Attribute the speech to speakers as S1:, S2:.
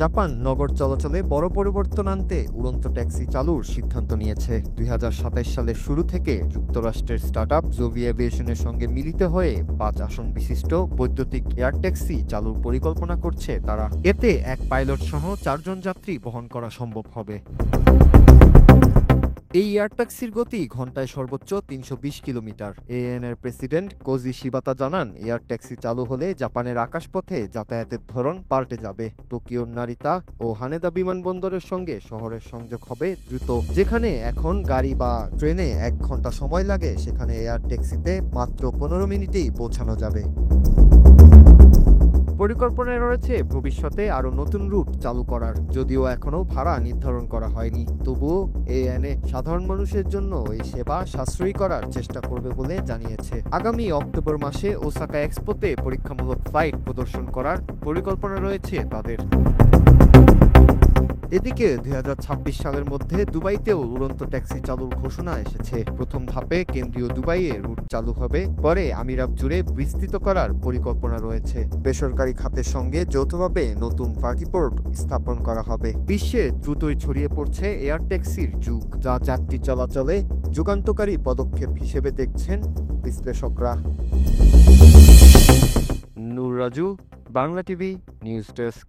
S1: Japan নগর চলাচলে বড় পরিবর্তন আনতে উড়ন্ত ট্যাক্সি চালুর সিদ্ধান্ত নিয়েছে। ২০২৭ সালের শুরু থেকে যুক্তরাষ্ট্রের স্টার্টআপ জোভি এভিয়েশনের সঙ্গে মিলিত হয়ে ৫ আসন বিশিষ্ট বৈদ্যুতিক এয়ার ট্যাক্সি চালুর পরিকল্পনা করছে তারা। এতে এক পাইলট সহ ৪ জন যাত্রী বহন করা সম্ভব হবে। এই এয়ার ট্যাক্সির গতি ঘন্টায় সর্বোচ্চ ৩২০ কিলোমিটার। এএনএর প্রেসিডেন্ট কোজি শিবাতা জানান, এয়ার ট্যাক্সি চালু হলে জাপানের আকাশপথে যাতায়াতের ধরন পাল্টে যাবে। টোকিওর নারিতা ও হানেদা বিমানবন্দরের সঙ্গে শহরের সংযোগ হবে দ্রুত। যেখানে এখন গাড়ি বা ট্রেনে ১ ঘন্টা সময় লাগে, সেখানে এয়ার ট্যাক্সিতে মাত্র ১৫ মিনিটেই পৌঁছানো যাবে। পরিকল্পনায় রয়েছে ভবিষ্যতে আরও নতুন রুট চালু করার, যদিও এখনও ভাড়া নির্ধারণ করা হয়নি। তবুও এএনএ সাধারণ মানুষের জন্য এই সেবা সাশ্রয়ী করার চেষ্টা করবে বলে জানিয়েছে। আগামী অক্টোবর মাসে ওসাকা এক্সপোতে পরীক্ষামূলক ফ্লাইট প্রদর্শন করার পরিকল্পনা রয়েছে তাদের। এদিকে ২০২৬ সালের মধ্যে দুবাইতেও উড়ন্ত ট্যাক্সি চালুর ঘোষণা এসেছে। প্রথম ধাপে কেন্দ্রীয় দুবাইয়ে রুট চালু হবে, পরে আমিরাত জুড়ে বিস্তৃত করার পরিকল্পনা রয়েছে। বেসরকারি খাতের সঙ্গে যৌথভাবে নতুন ভার্টিপোর্ট স্থাপন করা হবে। বিশ্বে দ্রুতই ছড়িয়ে পড়ছে এয়ার ট্যাক্সির যুগ, যা যাত্রী চলাচলে যুগান্তকারী পদক্ষেপ হিসেবে দেখছেন বিশ্লেষকরা। Nur Raju, Bangla TV news desk.